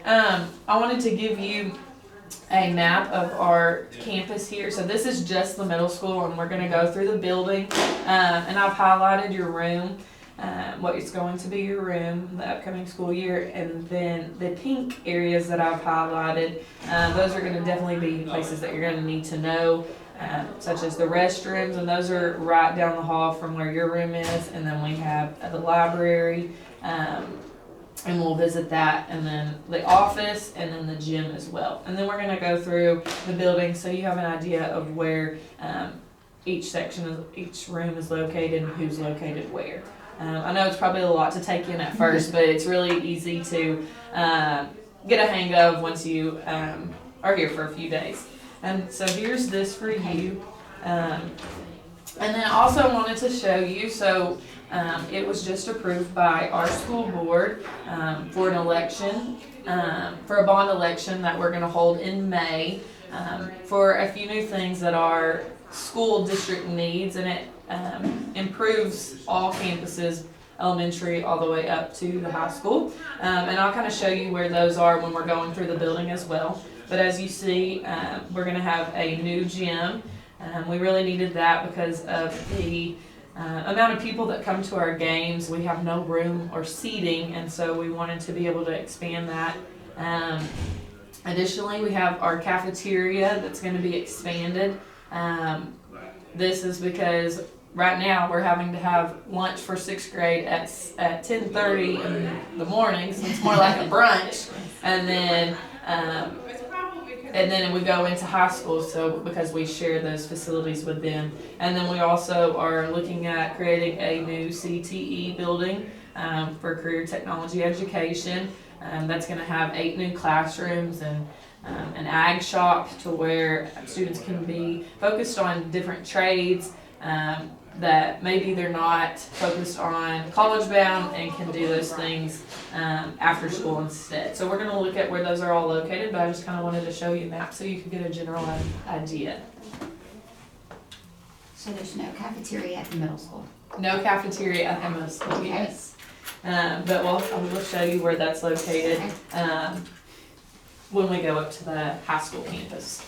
I wanted to give you a map of our campus here. So this is just the middle school, and we're going to go through the building. And I've highlighted your room, what is going to be your room the upcoming school year, and then the pink areas that I've highlighted, those are going to definitely be places that you're going to need to know, such as the restrooms, and those are right down the hall from where your room is. And then we have the library, and we'll visit that, and then the office, and then the gym as well. And then we're going to go through the building so you have an idea of where each room is located and who's located where. I know it's probably a lot to take in at first, but it's really easy to get a hang of once you are here for a few days. And so here's this for you. And then I also wanted to show you, so it was just approved by our school board for an election, for a bond election that we're going to hold in May, for a few new things that our school district needs, and it improves all campuses, elementary all the way up to the high school. And I'll kind of show you where those are when we're going through the building as well. But as you see, we're going to have a new gym. We really needed that because of the amount of people that come to our games. We have no room or seating, and so we wanted to be able to expand that. Additionally, we have our cafeteria that's going to be expanded. This is because right now we're having to have lunch for 6th grade at 10:30 in the morning, so it's more like a brunch, and then we go into high school, so because we share those facilities with them. And then we also are looking at creating a new CTE building for career technology education. That's going to have 8 new classrooms and an ag shop to where students can be focused on different trades that maybe they're not focused on college bound, and can do those things after school instead. So we're going to look at where those are all located, but I just kind of wanted to show you a map so you could get a general idea. So there's no cafeteria at the middle school? No cafeteria at the middle school, Okay. yes. But I will show you where that's located when we go up to the high school campus.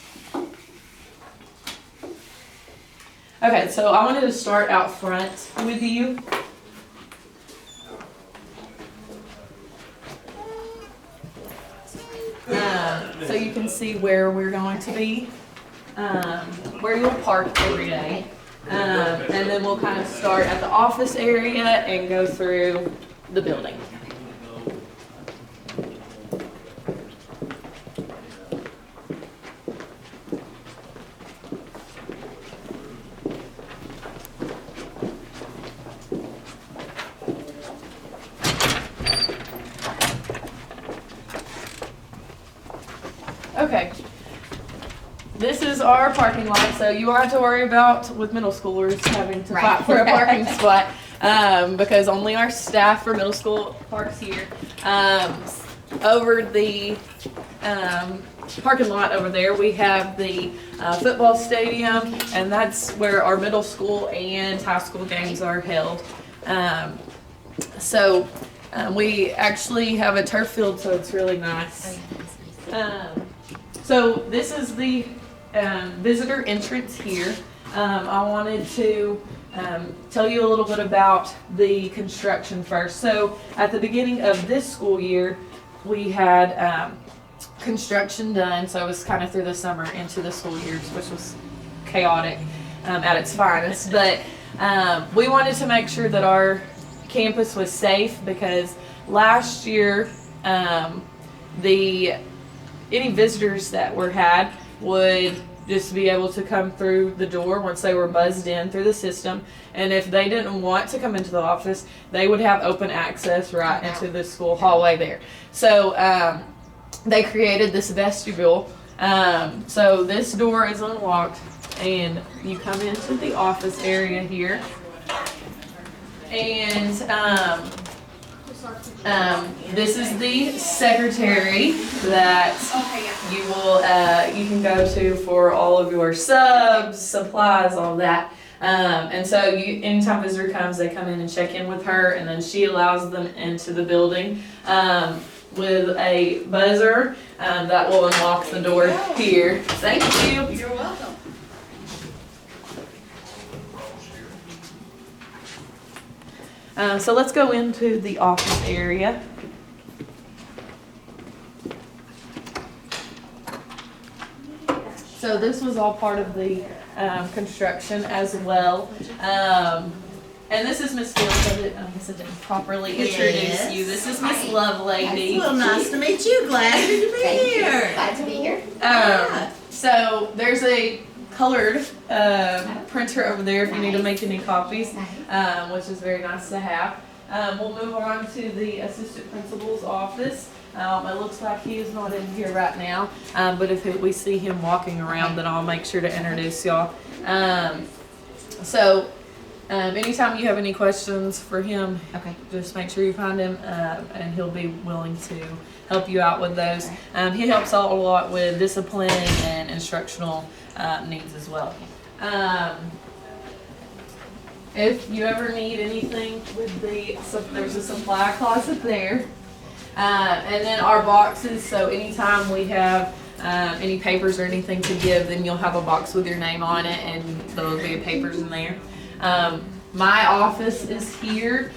Okay, so I wanted to start out front with you. So you can see where we're going to be, where you'll park every day. And then we'll kind of start at the office area and go through the building. Okay, this is our parking lot, so you won't have to worry about with middle schoolers having to fight for a parking spot, because only our staff for middle school parks here. Over the parking lot over there, we have the football stadium, and that's where our middle school and high school games are held. We actually have a turf field, so it's really nice. So this is the visitor entrance here. I wanted to tell you a little bit about the construction first. So at the beginning of this school year, we had construction done. So it was kind of through the summer into the school years, which was chaotic at its finest. But we wanted to make sure that our campus was safe, because last year any visitors that were had would just be able to come through the door once they were buzzed in through the system. And if they didn't want to come into the office, they would have open access right into the school hallway there. So they created this vestibule. So this door is unlocked, and you come into the office area here. And this is the secretary that you can go to for all of your subs, supplies, all that. And so anytime a visitor comes, they come in and check in with her, and then she allows them into the building. with a buzzer that will unlock the door here. Thank you. You're welcome. So let's go into the office area. So this was all part of the construction as well. And this is Miss Fields. I guess I didn't properly introduce Yes. you. This is Miss Lovelady. Well, nice to meet you. Glad to be Thank you. here. Glad to be here. So there's a colored printer over there if you need to make any copies, which is very nice to have. We'll move on to the assistant principal's office. It looks like he is not in here right now, but if we see him walking around, then I'll make sure to introduce y'all. Anytime you have any questions for him, Okay. just make sure you find him, and he'll be willing to help you out with those. He helps out a lot with discipline and instructional needs as well. If you ever need anything with there's a supply closet there. And then our boxes, so anytime we have any papers or anything to give, then you'll have a box with your name on it and there'll be papers in there. My office is here,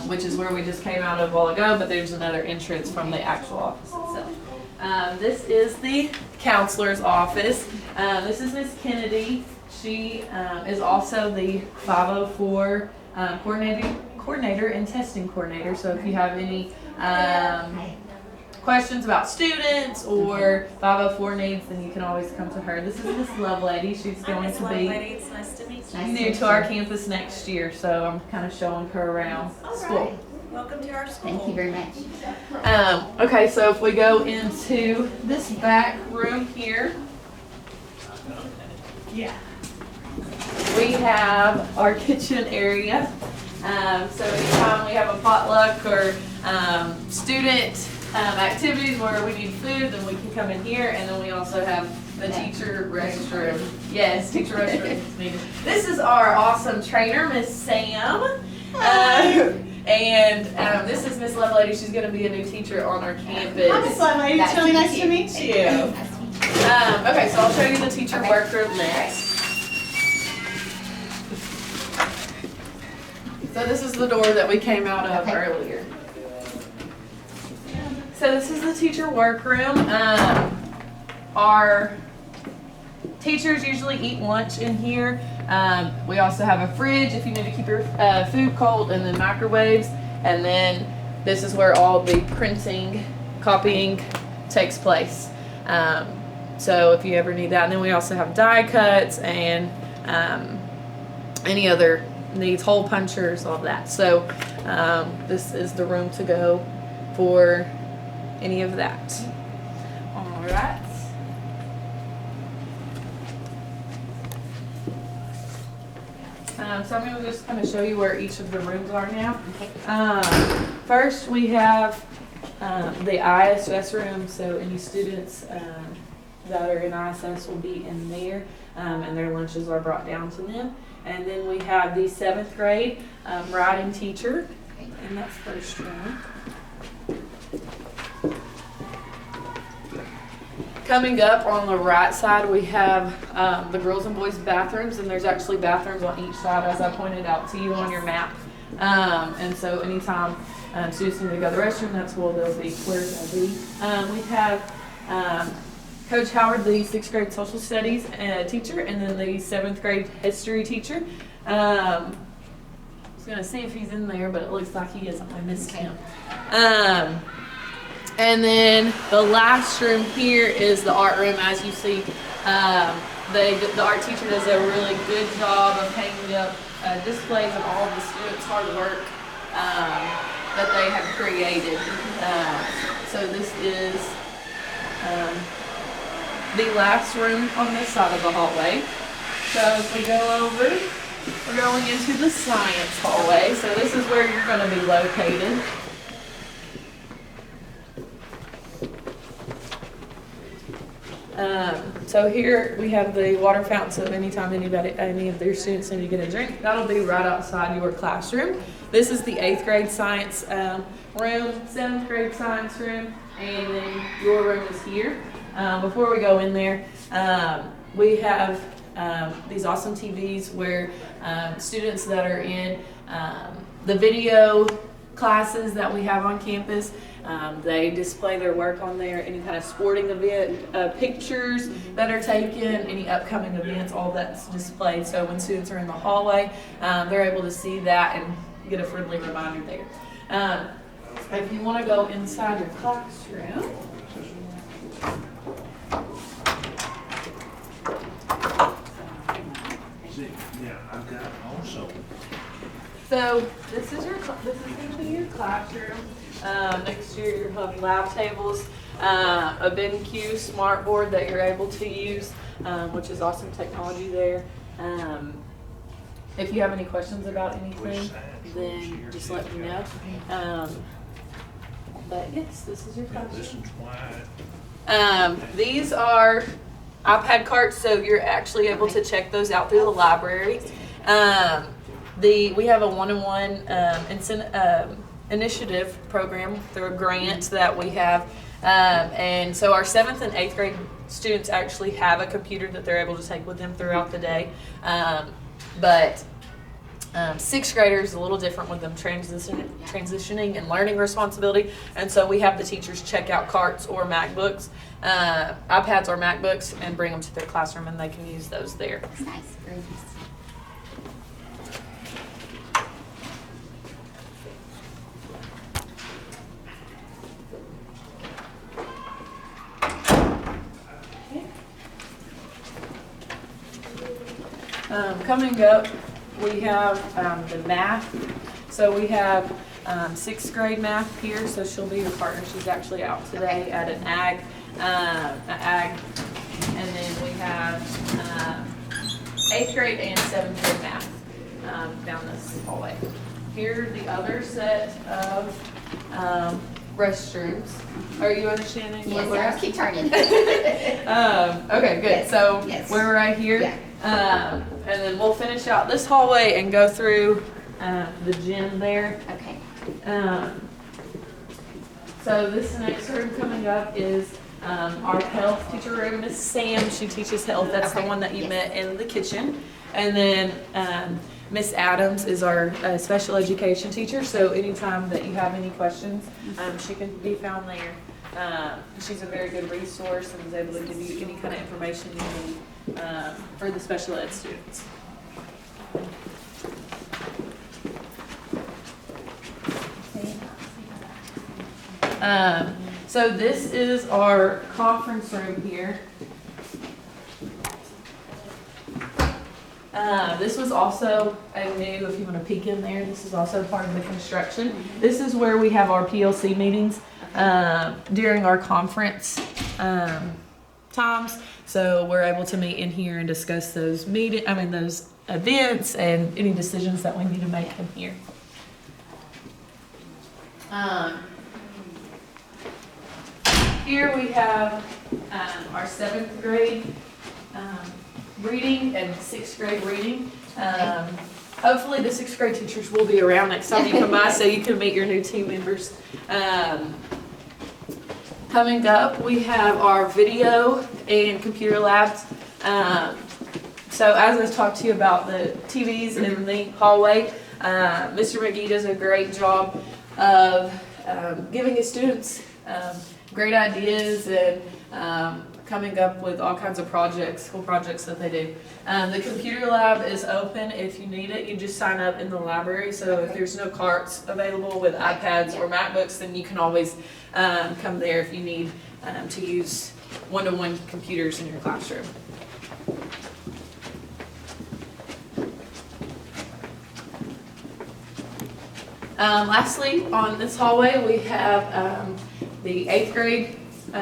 which is where we just came out of a while ago, but there's another entrance from the actual office itself. This is the counselor's office. This is Miss Kennedy. She is also the 504 coordinator and testing coordinator. So if you have any questions about students or 504 needs, then you can always come to her. This is Miss Lovelady. She's going to be It's nice to meet you. new to our campus next year, so I'm kind of showing her around school. Welcome to our school. Thank you very much. Okay, so if we go into this back room here, Yeah. we have our kitchen area. So anytime we have a potluck or student activities where we need food, then we can come in here, and then we also have the teacher restroom. Yes, teacher restroom is needed. This is our awesome trainer, Miss Sam. And this is Miss Lovelady. She's going to be a new teacher on our campus. Hi, Miss Lovelady. It's really nice to meet you. Nice to meet you. Okay, so I'll show you the teacher Okay. workroom next. So this is the door that we came out of Okay. earlier. So this is the teacher workroom. Our teachers usually eat lunch in here. We also have a fridge if you need to keep your food cold, and then microwaves. And then this is where all the printing, copying takes place. So if you ever need that. And then we also have die cuts and any other needs, hole punchers, all of that. So this is the room to go for any of that. All right. So I'm going to just kind of show you where each of the rooms are now. First we have the ISS room, so any students that are in ISS will be in there, and their lunches are brought down to them. And then we have the 7th grade writing teacher, and that's first room. Coming up on the right side, we have the girls and boys bathrooms, and there's actually bathrooms on each side, as I pointed out to you on your map. And so anytime students need to go to the restroom, that's where they'll be. We have Coach Howard, the 6th grade social studies teacher, and then the 7th grade history teacher. I was going to see if he's in there, but it looks like he isn't. I missed him. And then the last room here is the art room. As you see, the art teacher does a really good job of hanging up displays of all of the students' hard work that they have created. So this is the last room on this side of the hallway. So if we go over, we're going into the science hallway. So this is where you're going to be located. So here we have the water fountain, so anytime any of their students need to get a drink, that'll be right outside your classroom. this is the 8th grade science room, 7th grade science room, and then your room is here. Before we go in there, we have these awesome TVs where students that are in the video classes that we have on campus, they display their work on there, any kind of sporting event, pictures that are taken, any upcoming events, all that's displayed. So when students are in the hallway, they're able to see that and get a friendly reminder there. If you want to go inside your classroom, Yeah, I've got also. so this is going to be your classroom. Next to you have lab tables, a BenQ smart board that you're able to use, which is awesome technology there. If you have any questions about anything, then just let me know. But yes, this is your classroom. This is wide. These are iPad carts, so you're actually able to check those out through the library. We have a one-on-one initiative program through a grant that we have, and so our 7th and 8th grade students actually have a computer that they're able to take with them throughout the day. But 6th graders a little different with them transitioning and learning responsibility, and so we have the teachers check out carts or MacBooks, iPads or MacBooks, and bring them to their classroom, and they can use those there. That's nice, very nice. Coming up, we have the math. So we have 6th grade math here. So she'll be your partner. She's actually out today at an ag. And then we have 8th grade and 7th grade math down this hallway. Here are the other set of restrooms. Are you understanding? Yes, what I'll keep turning. Okay, good. Yes, So yes. we're right here. Yeah. And then we'll finish out this hallway and go through the gym there. Okay. So this next room coming up is our health teacher room. Miss Sam, she teaches health. That's the Okay. one that you Yes. met in the kitchen. And then Miss Adams is our special education teacher. So anytime that you have any questions, she can be found there. She's a very good resource and is able to give you any kind of information you need for the special ed students. So this is our conference room here. This was also a new, if you want to peek in there, this is also part of the construction. This is where we have our PLC meetings during our conference times. So we're able to meet in here and discuss those those events and any decisions that we need to make in here. Here we have our 7th grade reading and 6th grade reading. Hopefully the 6th grade teachers will be around next time you come by so you can meet your new team members. Coming up, we have our video and computer labs. So as I talked to you about the TVs in the hallway, Mr. McGee does a great job of giving his students great ideas and coming up with all kinds of projects, school projects that they do. The computer lab is open. If you need it, you just sign up in the library. So if there's no carts available with iPads or MacBooks, then you can always come there if you need to use one-to-one computers in your classroom. Lastly, on this hallway, we have the 8th grade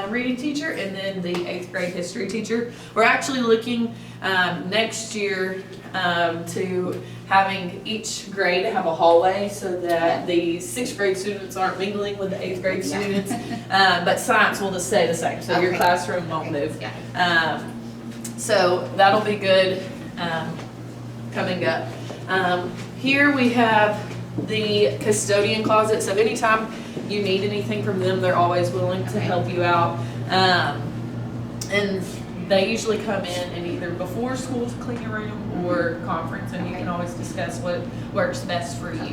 reading teacher and then the 8th grade history teacher. We're actually looking next year to having each grade have a hallway so that the 6th grade students aren't mingling with the 8th grade students, but science will just stay the same, so your classroom won't move. So that'll be good coming up. Here we have the custodian closet. So anytime you need anything from them, they're always willing to Okay. help you out. And they usually come in and either before school to clean your room or conference, and you can always discuss what works best for you. Okay.